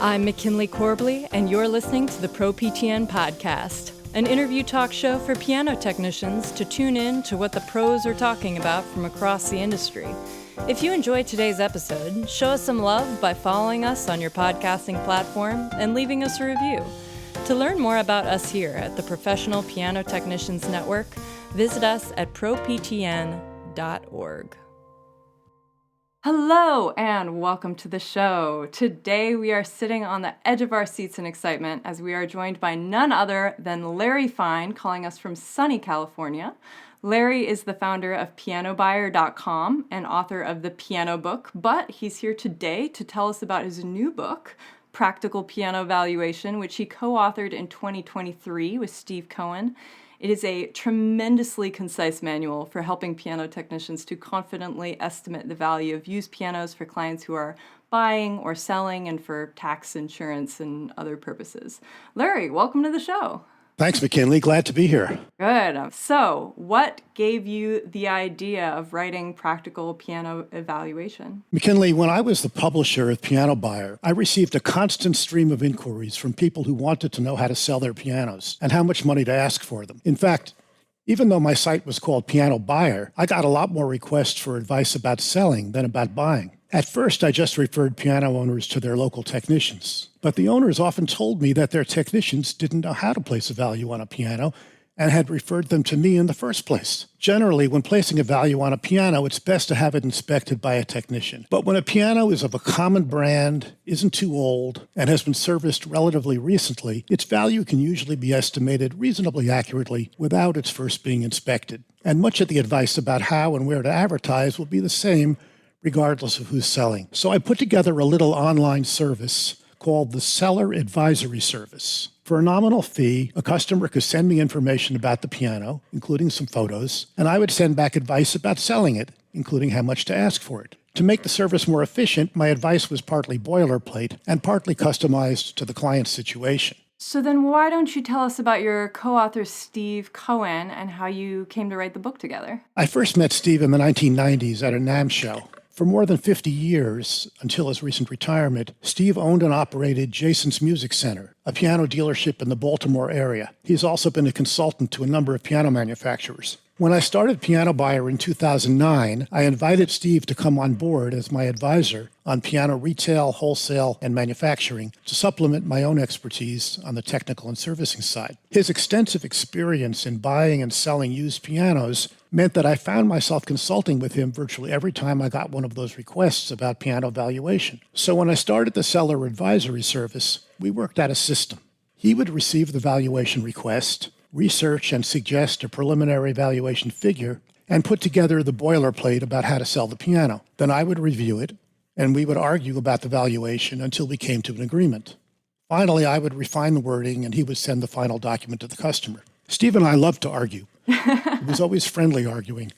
I'm McKinley Corbley, and you're listening to the Pro PTN Podcast, an interview talk show for piano technicians to tune in to what the pros are talking about from across the industry. If you enjoyed today's episode, show us some love by following us on your podcasting platform and leaving us a review. To learn more about us here at the Professional Piano Technicians Network, visit us at proptn.org. Hello and welcome to the show. Today we are sitting on the edge of our seats in excitement as we are joined by none other than Larry Fine, calling us from sunny California. Larry is the founder of PianoBuyer.com and author of The Piano Book, but he's here today to tell us about his new book, Practical Piano Valuation, which he co-authored in 2023 with Steve Cohen. It is a tremendously concise manual for helping piano technicians to confidently estimate the value of used pianos for clients who are buying or selling and for tax, insurance, and other purposes. Larry, welcome to the show. Thanks, McKinley. Glad to be here. Good. So, what gave you the idea of writing Practical Piano Evaluation? McKinley, when I was the publisher of Piano Buyer, I received a constant stream of inquiries from people who wanted to know how to sell their pianos and how much money to ask for them. In fact, even though my site was called Piano Buyer, I got a lot more requests for advice about selling than about buying. At first, I just referred piano owners to their local technicians. But the owners often told me that their technicians didn't know how to place a value on a piano and had referred them to me in the first place. Generally, when placing a value on a piano, it's best to have it inspected by a technician. But when a piano is of a common brand, isn't too old, and has been serviced relatively recently, its value can usually be estimated reasonably accurately without its first being inspected. And much of the advice about how and where to advertise will be the same regardless of who's selling. So I put together a little online service called the Seller Advisory Service. For a nominal fee, a customer could send me information about the piano, including some photos, and I would send back advice about selling it, including how much to ask for it. To make the service more efficient, my advice was partly boilerplate and partly customized to the client's situation. So then why don't you tell us about your co-author Steve Cohen and how you came to write the book together? I first met Steve in the 1990s at a NAMM show. For more than 50 years, until his recent retirement, Steve owned and operated Jason's Music Center, a piano dealership in the Baltimore area. He's also been a consultant to a number of piano manufacturers. When I started Piano Buyer in 2009, I invited Steve to come on board as my advisor on piano retail, wholesale, and manufacturing to supplement my own expertise on the technical and servicing side. His extensive experience in buying and selling used pianos meant that I found myself consulting with him virtually every time I got one of those requests about piano valuation. So when I started the Seller Advisory Service, we worked out a system. He would receive the valuation request, research and suggest a preliminary valuation figure, and put together the boilerplate about how to sell the piano. Then I would review it, and we would argue about the valuation until we came to an agreement. Finally, I would refine the wording, and he would send the final document to the customer. Steve and I loved to argue. It was always friendly arguing,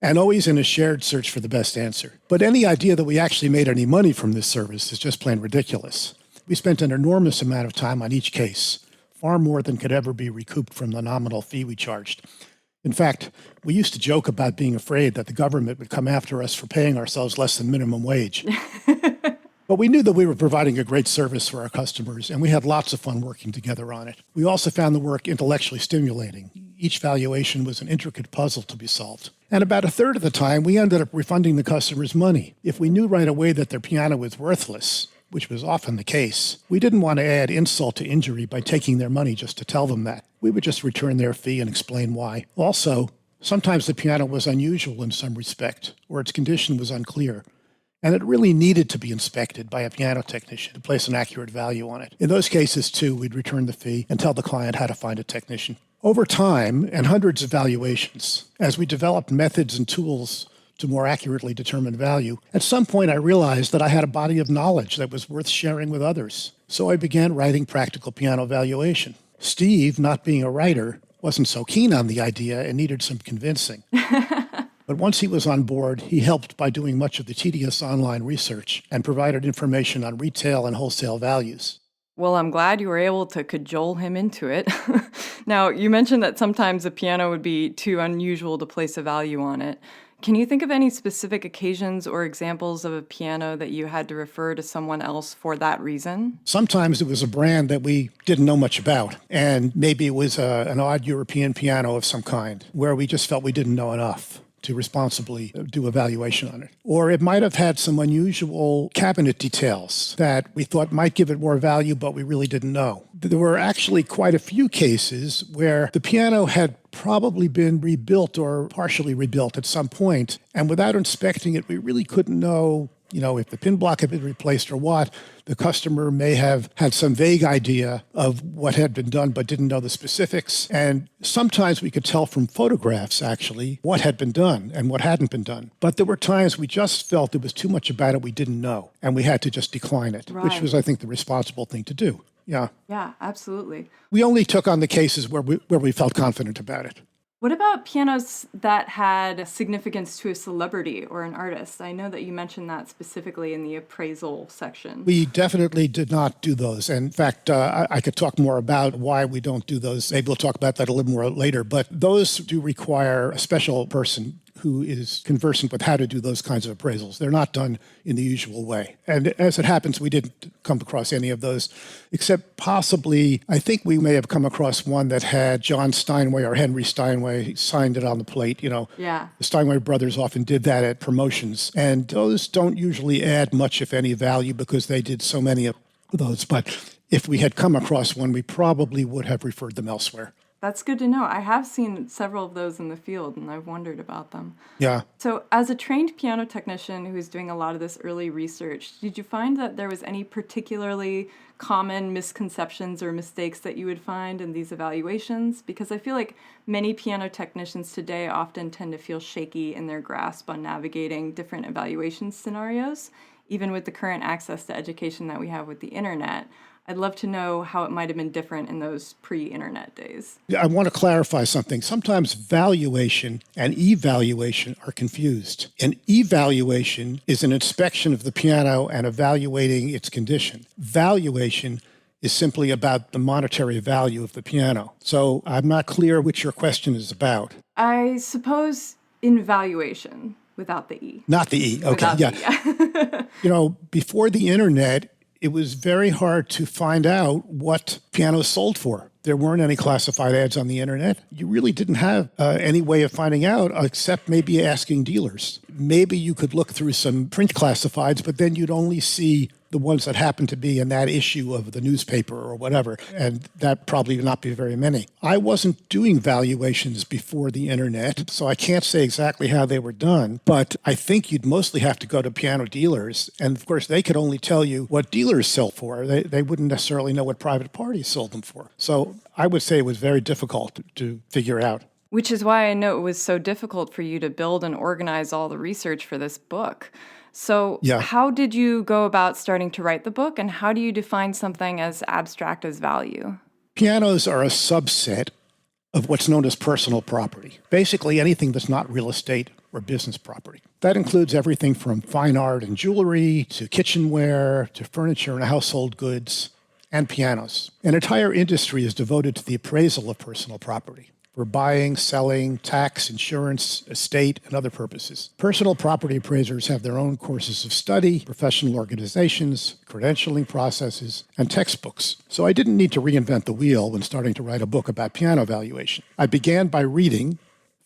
and always in a shared search for the best answer. But any idea that we actually made any money from this service is just plain ridiculous. We spent an enormous amount of time on each case, far more than could ever be recouped from the nominal fee we charged. In fact, we used to joke about being afraid that the government would come after us for paying ourselves less than minimum wage. But we knew that we were providing a great service for our customers, and we had lots of fun working together on it. We also found the work intellectually stimulating. Each valuation was an intricate puzzle to be solved. And about a third of the time, we ended up refunding the customers money. If we knew right away that their piano was worthless, which was often the case, we didn't want to add insult to injury by taking their money just to tell them that. We would just return their fee and explain why. Also, sometimes the piano was unusual in some respect, or its condition was unclear, and it really needed to be inspected by a piano technician to place an accurate value on it. In those cases, too, we'd return the fee and tell the client how to find a technician. Over time, and hundreds of valuations, as we developed methods and tools to more accurately determine value, at some point I realized that I had a body of knowledge that was worth sharing with others. So I began writing Practical Piano Valuation. Steve, not being a writer, wasn't so keen on the idea and needed some convincing. But once he was on board, he helped by doing much of the tedious online research and provided information on retail and wholesale values. Well, I'm glad you were able to cajole him into it. Now, you mentioned that sometimes a piano would be too unusual to place a value on it. Can you think of any specific occasions or examples of a piano that you had to refer to someone else for that reason? Sometimes it was a brand that we didn't know much about, and maybe it was an odd European piano of some kind where we just felt we didn't know enough to responsibly do a valuation on it. Or it might have had some unusual cabinet details that we thought might give it more value, but we really didn't know. There were actually quite a few cases where the piano had probably been rebuilt or partially rebuilt at some point, and without inspecting it, we really couldn't know, if the pin block had been replaced or what. The customer may have had some vague idea of what had been done, but didn't know the specifics. And sometimes we could tell from photographs, actually, what had been done and what hadn't been done. But there were times we just felt there was too much about it we didn't know, and we had to just decline it, which was, I think, the responsible thing to do. Yeah. Yeah, absolutely. We only took on the cases where we felt confident about it. What about pianos that had significance to a celebrity or an artist? I know that you mentioned that specifically in the appraisal section. We definitely did not do those. And in fact, I could talk more about why we don't do those. Maybe we'll talk about that a little more later. But those do require a special person who is conversant with how to do those kinds of appraisals. They're not done in the usual way. And as it happens, we didn't come across any of those, except possibly, I think we may have come across one that had John Steinway or Henry Steinway signed it on the plate. Yeah. The Steinway brothers often did that at promotions. And those don't usually add much, if any, value because they did so many of those. But if we had come across one, we probably would have referred them elsewhere. That's good to know. I have seen several of those in the field, and I've wondered about them. Yeah. So as a trained piano technician who was doing a lot of this early research, did you find that there was any particularly common misconceptions or mistakes that you would find in these evaluations? Because I feel like many piano technicians today often tend to feel shaky in their grasp on navigating different evaluation scenarios, even with the current access to education that we have with the internet. I'd love to know how it might have been different in those pre-internet days. I want to clarify something. Sometimes valuation and evaluation are confused. An evaluation is an inspection of the piano and evaluating its condition. Valuation is simply about the monetary value of the piano. So I'm not clear which your question is about. I suppose in valuation without the E. Not the E. Okay. Without Yeah. The E. Before the internet, it was very hard to find out what pianos sold for. There weren't any classified ads on the internet. You really didn't have any way of finding out except maybe asking dealers. Maybe you could look through some print classifieds, but then you'd only see the ones that happened to be in that issue of the newspaper or whatever, and that probably would not be very many. I wasn't doing valuations before the internet, so I can't say exactly how they were done, but I think you'd mostly have to go to piano dealers, and of course they could only tell you what dealers sell for. They wouldn't necessarily know what private parties sold them for. So I would say it was very difficult to figure out. Which is why I know it was so difficult for you to build and organize all the research for this book. So How did you go about starting to write the book, and how do you define something as abstract as value? Pianos are a subset of what's known as personal property. Basically anything that's not real estate or business property. That includes everything from fine art and jewelry to kitchenware to furniture and household goods and pianos. An entire industry is devoted to the appraisal of personal property for buying, selling, tax, insurance, estate, and other purposes. Personal property appraisers have their own courses of study, professional organizations, credentialing processes, and textbooks. So I didn't need to reinvent the wheel when starting to write a book about piano valuation. I began by reading,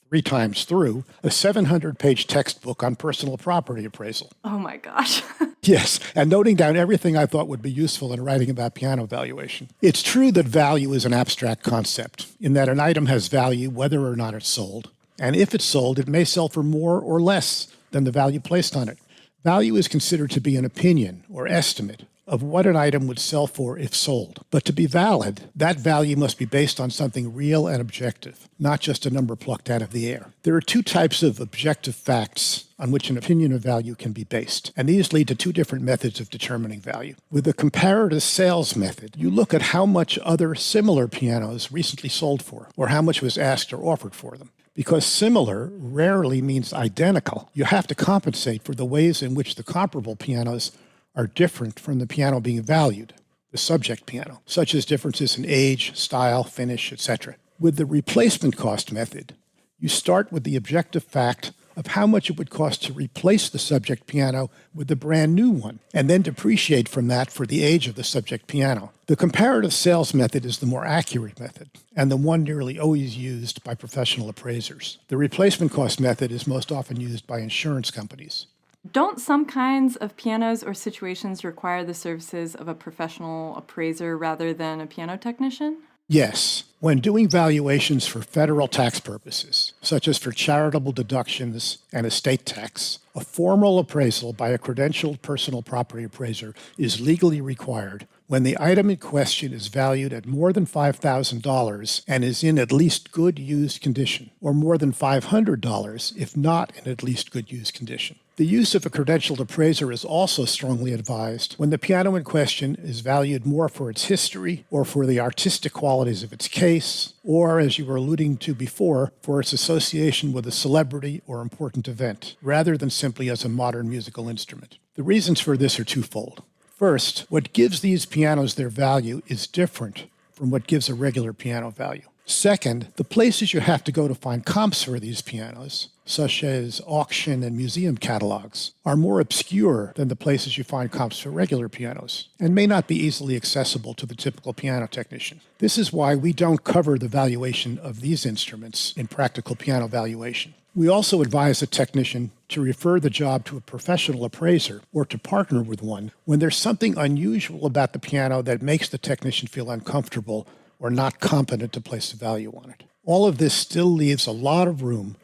3 times through, a 700-page textbook on personal property appraisal. Oh my gosh. Yes, and noting down everything I thought would be useful in writing about piano valuation. It's true that value is an abstract concept, in that an item has value whether or not it's sold. And if it's sold, it may sell for more or less than the value placed on it. Value is considered to be an opinion or estimate of what an item would sell for if sold. But to be valid, that value must be based on something real and objective, not just a number plucked out of the air. There are 2 types of objective facts on which an opinion of value can be based, and these lead to 2 different methods of determining value. With the comparative sales method, you look at how much other similar pianos recently sold for, or how much was asked or offered for them. Because similar rarely means identical, you have to compensate for the ways in which the comparable pianos are different from the piano being valued, the subject piano, such as differences in age, style, finish, etc. With the replacement cost method, you start with the objective fact of how much it would cost to replace the subject piano with a brand new one, and then depreciate from that for the age of the subject piano. The comparative sales method is the more accurate method, and the one nearly always used by professional appraisers. The replacement cost method is most often used by insurance companies. Don't some kinds of pianos or situations require the services of a professional appraiser rather than a piano technician? Yes. When doing valuations for federal tax purposes, such as for charitable deductions and estate tax, a formal appraisal by a credentialed personal property appraiser is legally required when the item in question is valued at more than $5,000 and is in at least good used condition, or more than $500 if not in at least good used condition. The use of a credentialed appraiser is also strongly advised when the piano in question is valued more for its history or for the artistic qualities of its case, or, as you were alluding to before, for its association with a celebrity or important event, rather than simply as a modern musical instrument. The reasons for this are twofold. First, what gives these pianos their value is different from what gives a regular piano value. Second, the places you have to go to find comps for these pianos, such as auction and museum catalogs, are more obscure than the places you find comps for regular pianos, and may not be easily accessible to the typical piano technician. This is why we don't cover the valuation of these instruments in practical piano valuation. We also advise a technician to refer the job to a professional appraiser or to partner with one when there's something unusual about the piano that makes the technician feel uncomfortable or not competent to place a value on it. All of this still leaves a lot of room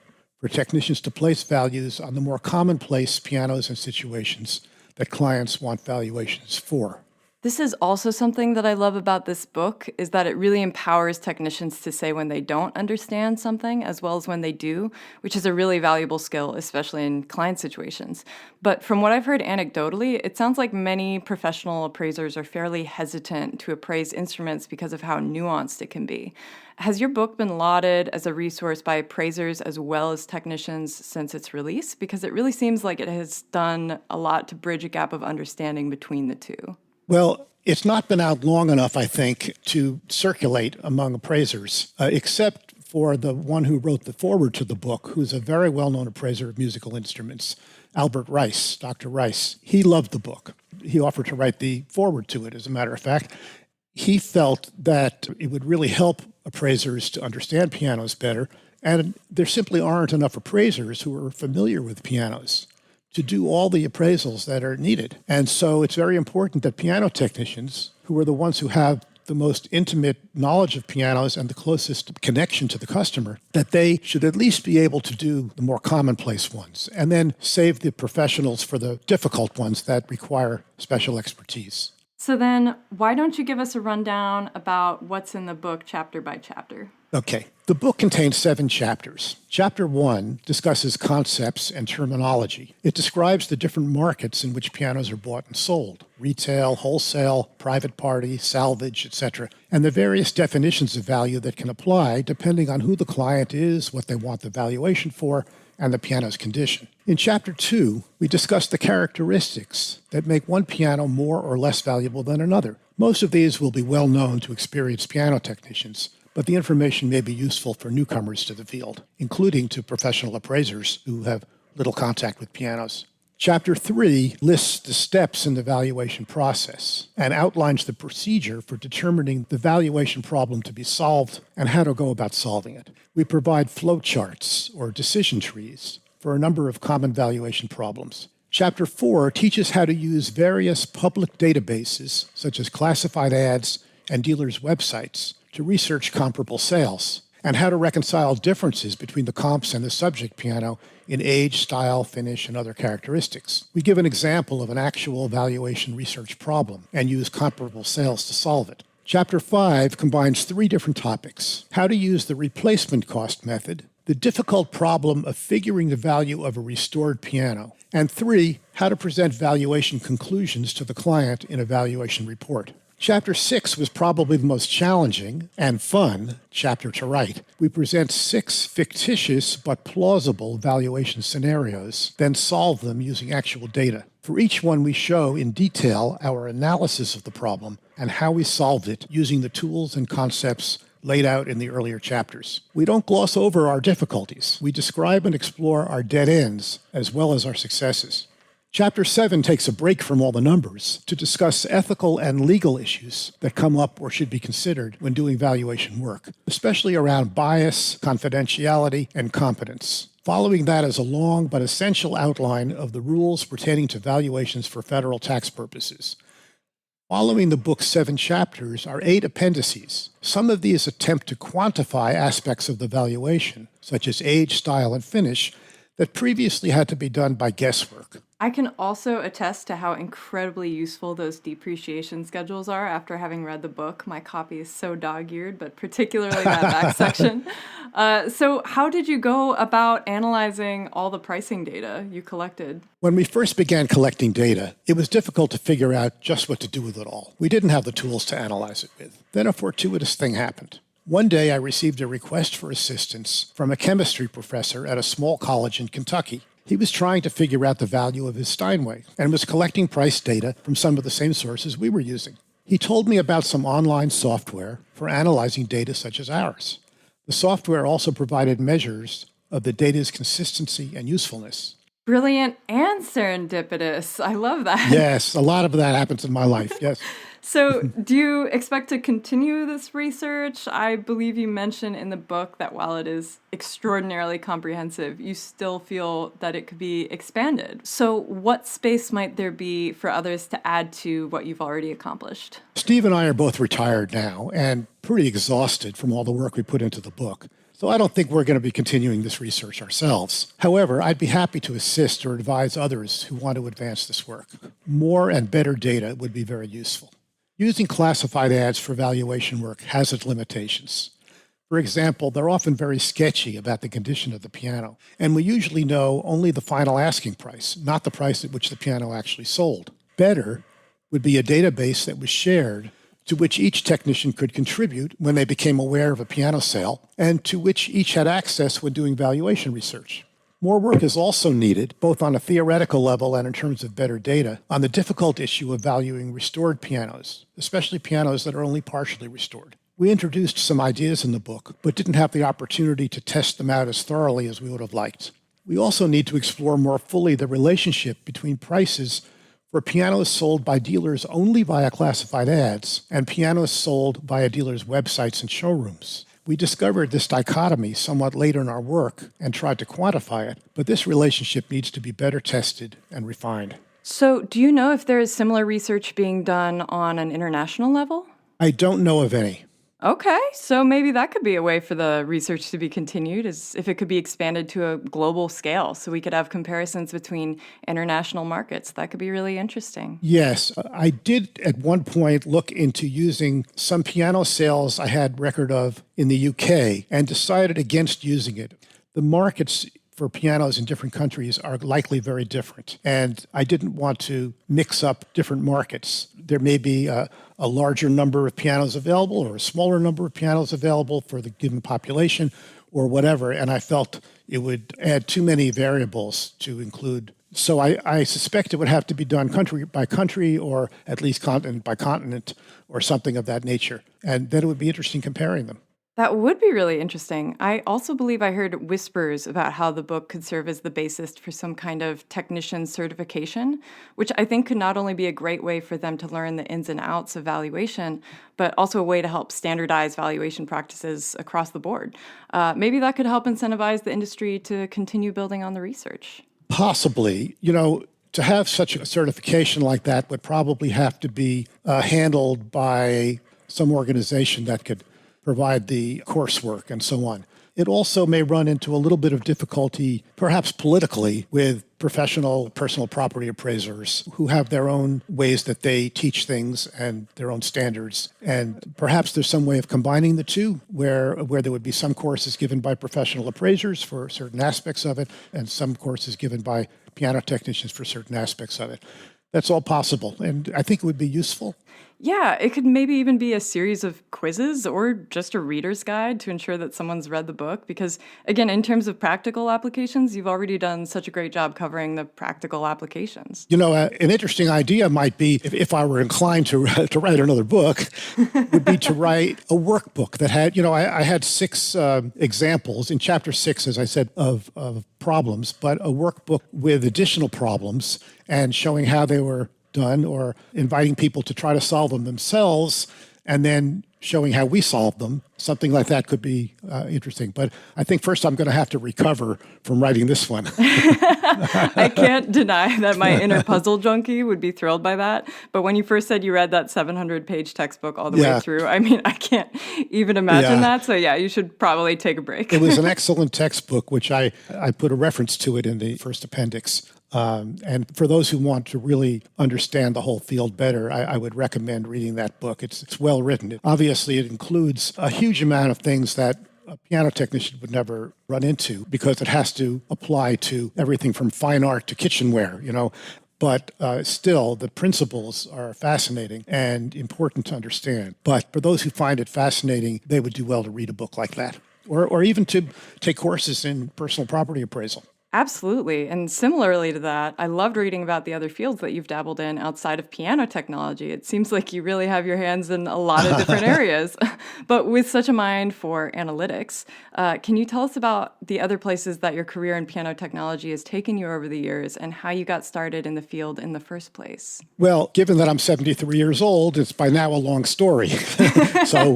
for technicians to place values on the more commonplace pianos and situations that clients want valuations for. This is also something that I love about this book, is that it really empowers technicians to say when they don't understand something as well as when they do, which is a really valuable skill, especially in client situations. But from what I've heard anecdotally, it sounds like many professional appraisers are fairly hesitant to appraise instruments because of how nuanced it can be. Has your book been lauded as a resource by appraisers as well as technicians since its release? Because it really seems like it has done a lot to bridge a gap of understanding between the two. Well, it's not been out long enough, I think, to circulate among appraisers, except for the one who wrote the foreword to the book, who's a very well-known appraiser of musical instruments, Albert Rice, Dr. Rice. He loved the book. He offered to write the foreword to it, as a matter of fact. He felt that it would really help appraisers to understand pianos better, and there simply aren't enough appraisers who are familiar with pianos to do all the appraisals that are needed. And so it's very important that piano technicians, who are the ones who have the most intimate knowledge of pianos and the closest connection to the customer, that they should at least be able to do the more commonplace ones and then save the professionals for the difficult ones that require special expertise. So then, why don't you give us a rundown about what's in the book chapter by chapter? Okay. The book contains 7 chapters. Chapter 1 discusses concepts and terminology. It describes the different markets in which pianos are bought and sold: retail, wholesale, private party, salvage, etc., and the various definitions of value that can apply depending on who the client is, what they want the valuation for, and the piano's condition. In Chapter 2, we discuss the characteristics that make one piano more or less valuable than another. Most of these will be well known to experienced piano technicians, but the information may be useful for newcomers to the field, including to professional appraisers who have little contact with pianos. Chapter 3 lists the steps in the valuation process and outlines the procedure for determining the valuation problem to be solved and how to go about solving it. We provide flowcharts or decision trees for a number of common valuation problems. Chapter 4 teaches how to use various public databases, such as classified ads and dealers' websites, to research comparable sales, and how to reconcile differences between the comps and the subject piano in age, style, finish, and other characteristics. We give an example of an actual valuation research problem and use comparable sales to solve it. Chapter 5 combines 3 different topics: how to use the replacement cost method, the difficult problem of figuring the value of a restored piano, and 3, how to present valuation conclusions to the client in a valuation report. Chapter 6 was probably the most challenging and fun chapter to write. We present 6 fictitious but plausible valuation scenarios, then solve them using actual data. For each one, we show in detail our analysis of the problem and how we solved it using the tools and concepts laid out in the earlier chapters. We don't gloss over our difficulties. We describe and explore our dead ends as well as our successes. Chapter 7 takes a break from all the numbers to discuss ethical and legal issues that come up or should be considered when doing valuation work, especially around bias, confidentiality, and competence. Following that is a long but essential outline of the rules pertaining to valuations for federal tax purposes. Following the book's 7 chapters are 8 appendices. Some of these attempt to quantify aspects of the valuation, such as age, style, and finish, that previously had to be done by guesswork. I can also attest to how incredibly useful those depreciation schedules are after having read the book. My copy is so dog-eared, but particularly that back section. So how did you go about analyzing all the pricing data you collected? When we first began collecting data, it was difficult to figure out just what to do with it all. We didn't have the tools to analyze it with. Then a fortuitous thing happened. One day I received a request for assistance from a chemistry professor at a small college in Kentucky. He was trying to figure out the value of his Steinway and was collecting price data from some of the same sources we were using. He told me about some online software for analyzing data such as ours. The software also provided measures of the data's consistency and usefulness. Brilliant and serendipitous. I love that. Yes, a lot of that happens in my life, yes. So do you expect to continue this research? I believe you mentioned in the book that while it is extraordinarily comprehensive, you still feel that it could be expanded. So what space might there be for others to add to what you've already accomplished? Steve and I are both retired now and pretty exhausted from all the work we put into the book. So I don't think we're going to be continuing this research ourselves. However, I'd be happy to assist or advise others who want to advance this work. More and better data would be very useful. Using classified ads for valuation work has its limitations. For example, they're often very sketchy about the condition of the piano, and we usually know only the final asking price, not the price at which the piano actually sold. Better would be a database that was shared to which each technician could contribute when they became aware of a piano sale, and to which each had access when doing valuation research. More work is also needed, both on a theoretical level and in terms of better data, on the difficult issue of valuing restored pianos, especially pianos that are only partially restored. We introduced some ideas in the book, but didn't have the opportunity to test them out as thoroughly as we would have liked. We also need to explore more fully the relationship between prices for pianos sold by dealers only via classified ads and pianos sold via dealers' websites and showrooms. We discovered this dichotomy somewhat later in our work and tried to quantify it, but this relationship needs to be better tested and refined. So do you know if there is similar research being done on an international level? I don't know of any. Okay, so maybe that could be a way for the research to be continued, is if it could be expanded to a global scale, so we could have comparisons between international markets. That could be really interesting. Yes, I did at one point look into using some piano sales I had record of in the UK and decided against using it. The markets for pianos in different countries are likely very different, and I didn't want to mix up different markets. There may be a larger number of pianos available or a smaller number of pianos available for the given population or whatever, and I felt it would add too many variables to include. So I suspect it would have to be done country by country or at least continent by continent or something of that nature, and then it would be interesting comparing them. That would be really interesting. I also believe I heard whispers about how the book could serve as the basis for some kind of technician certification, which I think could not only be a great way for them to learn the ins and outs of valuation, but also a way to help standardize valuation practices across the board. Maybe that could help incentivize the industry to continue building on the research. Possibly. To have such a certification like that would probably have to be handled by some organization that could provide the coursework and so on. It also may run into a little bit of difficulty, perhaps politically, with professional personal property appraisers who have their own ways that they teach things and their own standards. And perhaps there's some way of combining the two where there would be some courses given by professional appraisers for certain aspects of it and some courses given by piano technicians for certain aspects of it. That's all possible, and I think it would be useful. Yeah, it could maybe even be a series of quizzes or just a reader's guide to ensure that someone's read the book. Because, again, in terms of practical applications, you've already done such a great job covering the practical applications. An interesting idea might be, if I were inclined to write another book, would be to write a workbook that had, I had 6 examples in chapter 6, as I said, of problems, but a workbook with additional problems and showing how they were done, or inviting people to try to solve them themselves and then showing how we solved them. Something like that could be interesting. But I think first I'm going to have to recover from writing this one. I can't deny that my inner puzzle junkie would be thrilled by that. But when you first said you read that 700-page textbook all the way through, I mean, I can't even imagine that. So yeah, you should probably take a break. It was an excellent textbook, which I put a reference to it in the first appendix. And for those who want to really understand the whole field better, I would recommend reading that book. It's well written. Obviously, it includes a huge amount of things that a piano technician would never run into, because it has to apply to everything from fine art to kitchenware, But still, the principles are fascinating and important to understand. But for those who find it fascinating, they would do well to read a book like that, or even to take courses in personal property appraisal. Absolutely. And similarly to that, I loved reading about the other fields that you've dabbled in outside of piano technology. It seems like you really have your hands in a lot of different areas, but with such a mind for analytics. Can you tell us about the other places that your career in piano technology has taken you over the years and how you got started in the field in the first place? Well, given that I'm 73 years old, it's by now a long story. So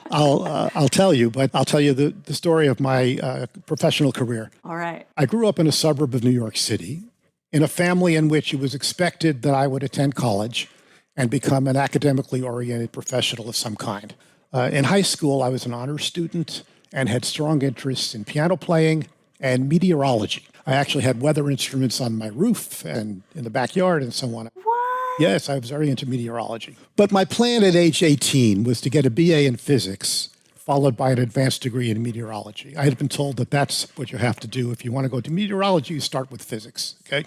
I'll tell you, but I'll tell you the story of my professional career. All right. I grew up in a suburb of New York City, in a family in which it was expected that I would attend college and become an academically oriented professional of some kind. In high school, I was an honors student and had strong interests in piano playing and meteorology. I actually had weather instruments on my roof and in the backyard and so on. What? Yes, I was very into meteorology. But my plan at age 18 was to get a BA in physics, followed by an advanced degree in meteorology. I had been told that that's what you have to do. If you want to go to meteorology, you start with physics, okay?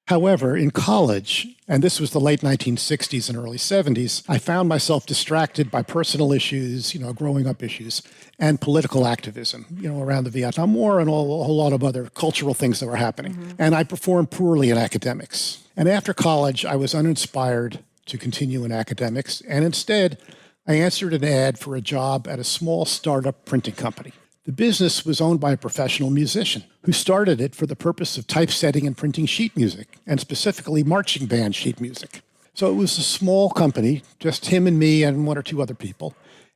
However, in college, and this was the late 1960s and early 70s, I found myself distracted by personal issues, growing up issues, and political activism, around the Vietnam War and a whole lot of other cultural things that were happening. Mm-hmm. And I performed poorly in academics. And after college, I was uninspired to continue in academics, and instead, I answered an ad for a job at a small startup printing company. The business was owned by a professional musician who started it for the purpose of typesetting and printing sheet music, and specifically marching band sheet music. So it was a small company, just him and me and 1 or 2 other people.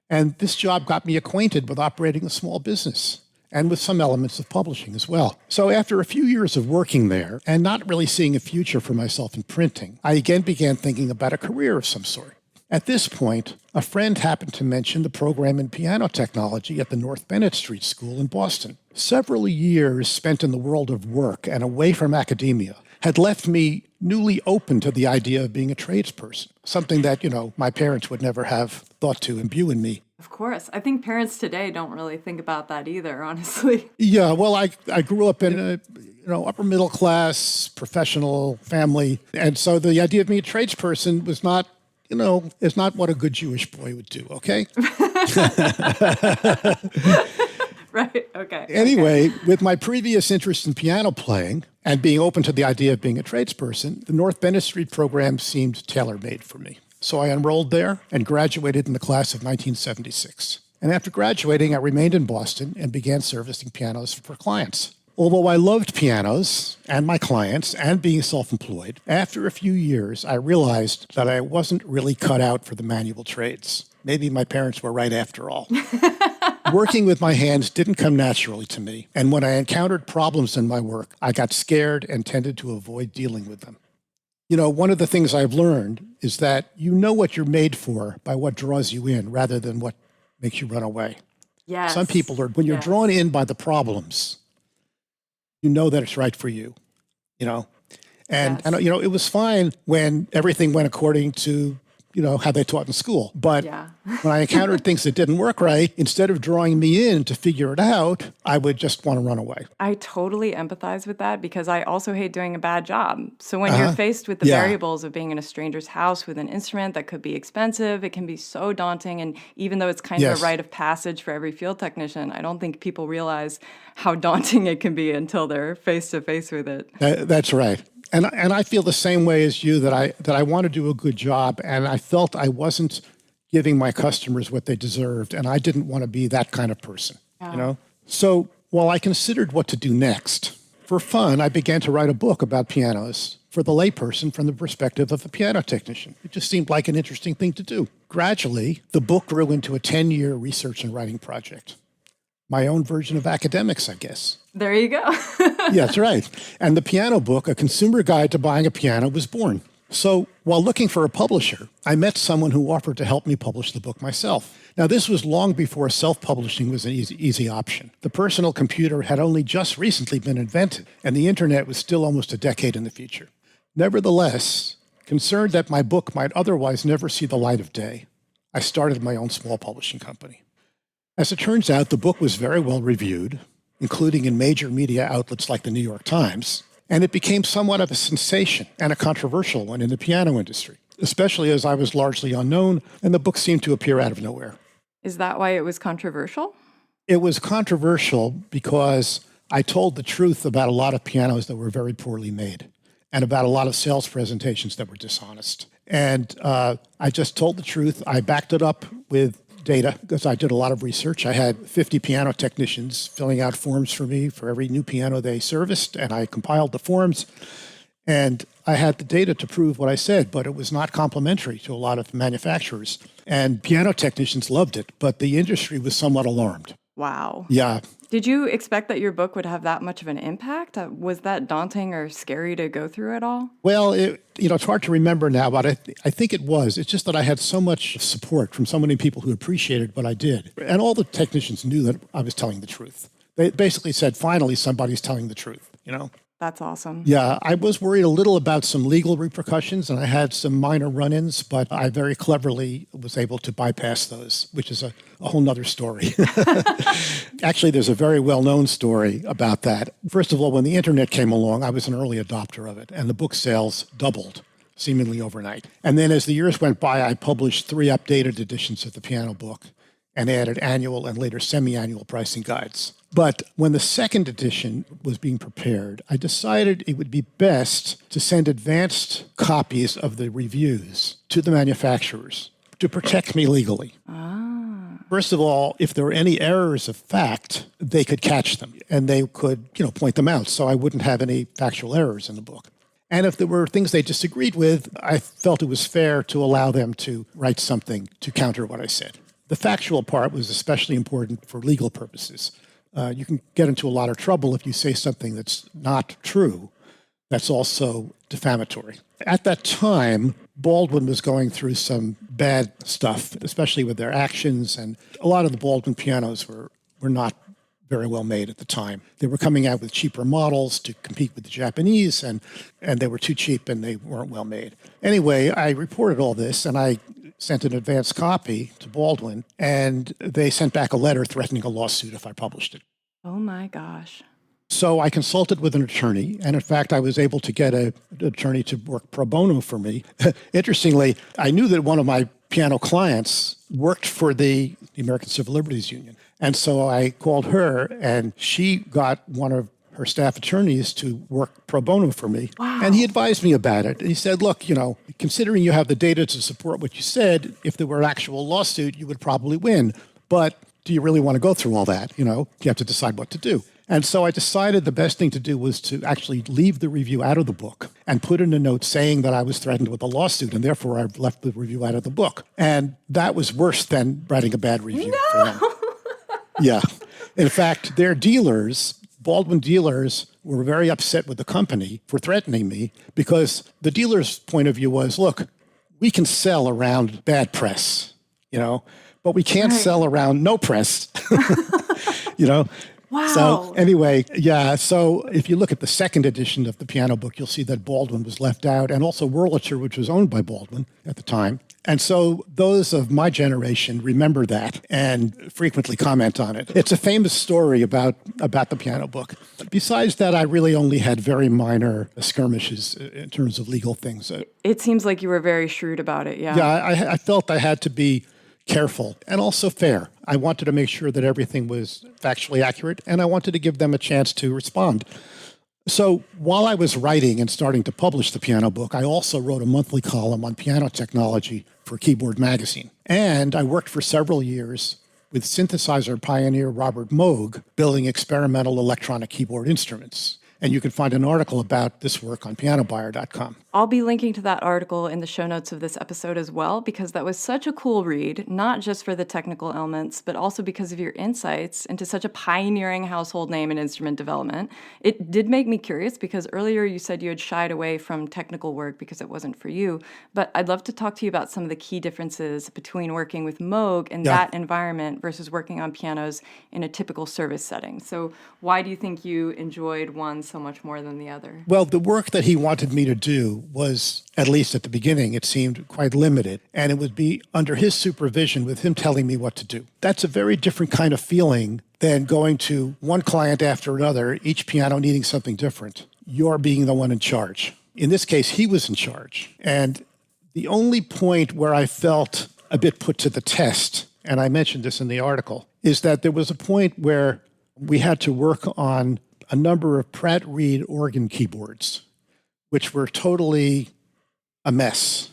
And this job got me acquainted with operating a small business and with some elements of publishing as well. So after a few years of working there and not really seeing a future for myself in printing, I again began thinking about a career of some sort. At this point, a friend happened to mention the program in piano technology at the North Bennett Street School in Boston. Several years spent in the world of work and away from academia had left me newly open to the idea of being a tradesperson, something that, my parents would never have thought to imbue in me. Of course. I think parents today don't really think about that either, honestly. Yeah, well, I grew up in a upper middle class professional family, and so the idea of being a tradesperson was not is not what a good Jewish boy would do, okay? Right, okay. Anyway, with my previous interest in piano playing and being open to the idea of being a tradesperson, the North Bennett Street program seemed tailor-made for me. So I enrolled there and graduated in the class of 1976. And after graduating, I remained in Boston and began servicing pianos for clients. Although I loved pianos and my clients and being self-employed, after a few years, I realized that I wasn't really cut out for the manual trades. Maybe my parents were right after all. Working with my hands didn't come naturally to me, and when I encountered problems in my work, I got scared and tended to avoid dealing with them. One of the things I've learned is that you know what you're made for by what draws you in rather than what makes you run away. Yes. Some people are, when you're drawn in by the problems, you know that it's right for you, And, yes. it was fine when everything went according to, how they taught in school. But Yeah. when I encountered things that didn't work right, instead of drawing me in to figure it out, I would just want to run away. I totally empathize with that because I also hate doing a bad job. So when you're faced with the Yeah. variables of being in a stranger's house with an instrument that could be expensive, it can be so daunting. And even though it's kind of Yes. a rite of passage for every field technician, I don't think people realize how daunting it can be until they're face to face with it. That's right. And I feel the same way as you, that I want to do a good job, and I felt I wasn't giving my customers what they deserved, and I didn't want to be that kind of person. So while I considered what to do next, for fun, I began to write a book about pianos for the layperson from the perspective of a piano technician. It just seemed like an interesting thing to do. Gradually, the book grew into a 10-year research and writing project. My own version of academics, I guess. There you go. Yeah, that's right. And the piano book, A Consumer Guide to Buying a Piano, was born. So while looking for a publisher, I met someone who offered to help me publish the book myself. Now, this was long before self-publishing was an easy option. The personal computer had only just recently been invented, and the internet was still almost a decade in the future. Nevertheless, concerned that my book might otherwise never see the light of day, I started my own small publishing company. As it turns out, the book was very well reviewed, including in major media outlets like the New York Times, and it became somewhat of a sensation and a controversial one in the piano industry, especially as I was largely unknown and the book seemed to appear out of nowhere. Is that why it was controversial? It was controversial because I told the truth about a lot of pianos that were very poorly made and about a lot of sales presentations that were dishonest. And I just told the truth. I backed it up with data because I did a lot of research. I had 50 piano technicians filling out forms for me for every new piano they serviced, and I compiled the forms. And I had the data to prove what I said, but it was not complimentary to a lot of manufacturers. And piano technicians loved it, but the industry was somewhat alarmed. Wow. Yeah. Did you expect that your book would have that much of an impact? Was that daunting or scary to go through at all? Well, it's hard to remember now, but I think it was. It's just that I had so much support from so many people who appreciated what I did. And all the technicians knew that I was telling the truth. They basically said, finally, somebody's telling the truth, That's awesome. Yeah, I was worried a little about some legal repercussions, and I had some minor run-ins, but I very cleverly was able to bypass those, which is a whole nother story. Actually, there's a very well-known story about that. First of all, when the internet came along, I was an early adopter of it, and the book sales doubled, seemingly overnight. And then as the years went by, I published 3 updated editions of the piano book and added annual and later semi-annual pricing guides. But when the second edition was being prepared, I decided it would be best to send advanced copies of the reviews to the manufacturers to protect me legally. First of all, if there were any errors of fact, they could catch them and they could, point them out so I wouldn't have any factual errors in the book. And if there were things they disagreed with, I felt it was fair to allow them to write something to counter what I said. The factual part was especially important for legal purposes. You can get into a lot of trouble if you say something that's not true, that's also defamatory. At that time, Baldwin was going through some bad stuff, especially with their actions, and a lot of the Baldwin pianos were not very well made at the time. They were coming out with cheaper models to compete with the Japanese, and they were too cheap and they weren't well made. Anyway, I reported all this, and I sent an advance copy to Baldwin, and they sent back a letter threatening a lawsuit if I published it. Oh my gosh. So I consulted with an attorney, and in fact, I was able to get an attorney to work pro bono for me. Interestingly, I knew that one of my piano clients worked for the American Civil Liberties Union. And so I called her, and she got one of her staff attorneys to work pro bono for me. Wow. And he advised me about it. And he said, look, considering you have the data to support what you said, if there were an actual lawsuit, you would probably win. But do you really want to go through all that? You have to decide what to do. And so I decided the best thing to do was to actually leave the review out of the book and put in a note saying that I was threatened with a lawsuit, and therefore I left the review out of the book. And that was worse than writing a bad review for them. Yeah. In fact, their dealers, Baldwin dealers, were very upset with the company for threatening me because the dealer's point of view was, look, we can sell around bad press, but we can't sell around no press, Wow. So anyway, so if you look at the second edition of the piano book, you'll see that Baldwin was left out, and also Wurlitzer, which was owned by Baldwin at the time. And so those of my generation remember that and frequently comment on it. It's a famous story about the piano book. Besides that, I really only had very minor skirmishes in terms of legal things. It seems like you were very shrewd about it, yeah. Yeah, I felt I had to be careful and also fair. I wanted to make sure that everything was factually accurate, and I wanted to give them a chance to respond. So while I was writing and starting to publish the piano book, I also wrote a monthly column on piano technology for Keyboard Magazine. And I worked for several years with synthesizer pioneer Robert Moog building experimental electronic keyboard instruments. And you can find an article about this work on pianobuyer.com. I'll be linking to that article in the show notes of this episode as well, because that was such a cool read, not just for the technical elements, but also because of your insights into such a pioneering household name in instrument development. It did make me curious because earlier you said you had shied away from technical work because it wasn't for you, but I'd love to talk to you about some of the key differences between working with Moog in that environment versus working on pianos in a typical service setting. So why do you think you enjoyed one so much more than the other? Well, the work that he wanted me to do was, at least at the beginning, it seemed quite limited. And it would be under his supervision with him telling me what to do. That's a very different kind of feeling than going to one client after another, each piano needing something different. You're being the one in charge. In this case, he was in charge. And the only point where I felt a bit put to the test, and I mentioned this in the article, is that there was a point where we had to work on a number of Pratt Reed organ keyboards, which were totally a mess.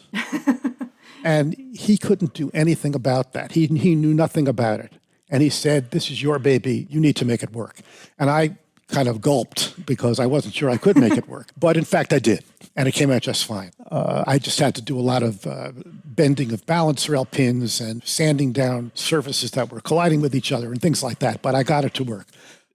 And he couldn't do anything about that. He knew nothing about it. And he said, this is your baby. You need to make it work. And I kind of gulped because I wasn't sure I could make it work. But in fact, I did. And it came out just fine. I just had to do a lot of bending of balance rail pins and sanding down surfaces that were colliding with each other and things like that. But I got it to work.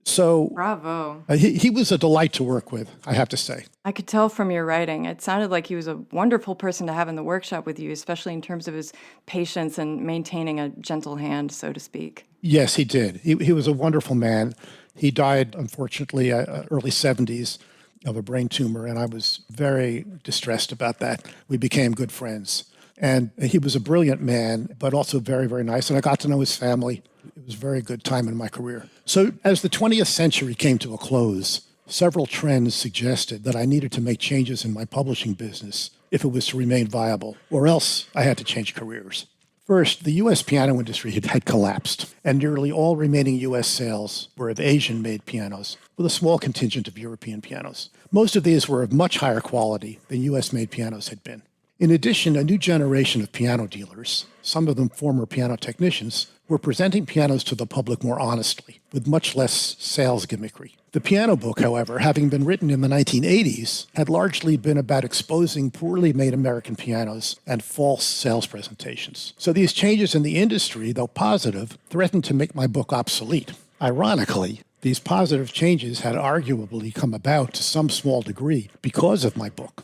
So bravo. He was a delight to work with, I have to say. I could tell from your writing. It sounded like he was a wonderful person to have in the workshop with you, especially in terms of his patience and maintaining a gentle hand, so to speak. Yes, he did. He was a wonderful man. He died, unfortunately, early 70s of a brain tumor, and I was very distressed about that. We became good friends. And he was a brilliant man, but also very, very nice. And I got to know his family. It was a very good time in my career. So as the 20th century came to a close, several trends suggested that I needed to make changes in my publishing business if it was to remain viable, or else I had to change careers. First, the U.S. piano industry had collapsed, and nearly all remaining U.S. sales were of Asian-made pianos, with a small contingent of European pianos. Most of these were of much higher quality than U.S.-made pianos had been. In addition, a new generation of piano dealers, some of them former piano technicians, were presenting pianos to the public more honestly, with much less sales gimmickry. The piano book, however, having been written in the 1980s, had largely been about exposing poorly made American pianos and false sales presentations. So these changes in the industry, though positive, threatened to make my book obsolete. Ironically, these positive changes had arguably come about to some small degree because of my book.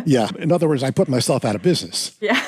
Yeah, in other words, I put myself out of business. Yeah.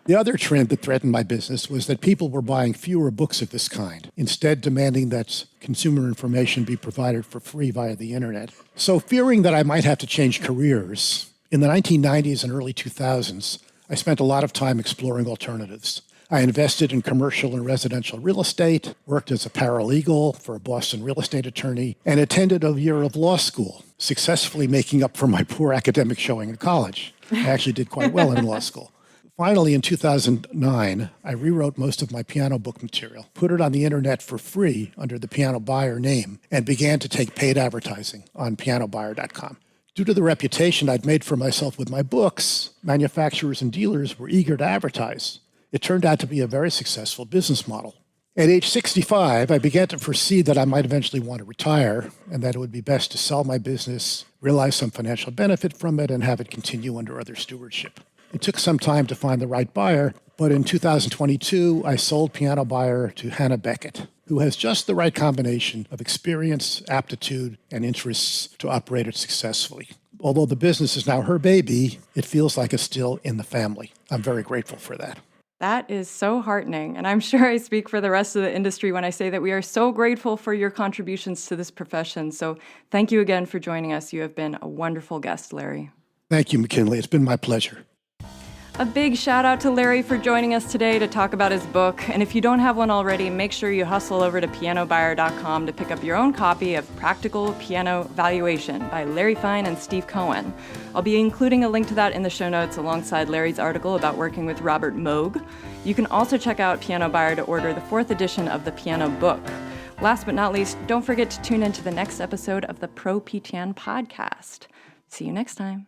The other trend that threatened my business was that people were buying fewer books of this kind, instead demanding that consumer information be provided for free via the internet. So fearing that I might have to change careers, in the 1990s and early 2000s, I spent a lot of time exploring alternatives. I invested in commercial and residential real estate, worked as a paralegal for a Boston real estate attorney, and attended a year of law school, successfully making up for my poor academic showing in college. I actually did quite well in law school. Finally, in 2009, I rewrote most of my piano book material, put it on the internet for free under the Piano Buyer name, and began to take paid advertising on pianobuyer.com. Due to the reputation I'd made for myself with my books, manufacturers and dealers were eager to advertise. It turned out to be a very successful business model. At age 65, I began to foresee that I might eventually want to retire and that it would be best to sell my business, realize some financial benefit from it, and have it continue under other stewardship. It took some time to find the right buyer, but in 2022, I sold Piano Buyer to Hannah Beckett, who has just the right combination of experience, aptitude, and interests to operate it successfully. Although the business is now her baby, it feels like it's still in the family. I'm very grateful for that. That is so heartening, and I'm sure I speak for the rest of the industry when I say that we are so grateful for your contributions to this profession. So thank you again for joining us. You have been a wonderful guest, Larry. Thank you, McKinley. It's been my pleasure. A big shout out to Larry for joining us today to talk about his book. And if you don't have one already, make sure you hustle over to pianobuyer.com to pick up your own copy of Practical Piano Valuation by Larry Fine and Steve Cohen. I'll be including a link to that in the show notes alongside Larry's article about working with Robert Moog. You can also check out Piano Buyer to order the 4th edition of the piano book. Last but not least, don't forget to tune into the next episode of the Pro PTN podcast. See you next time.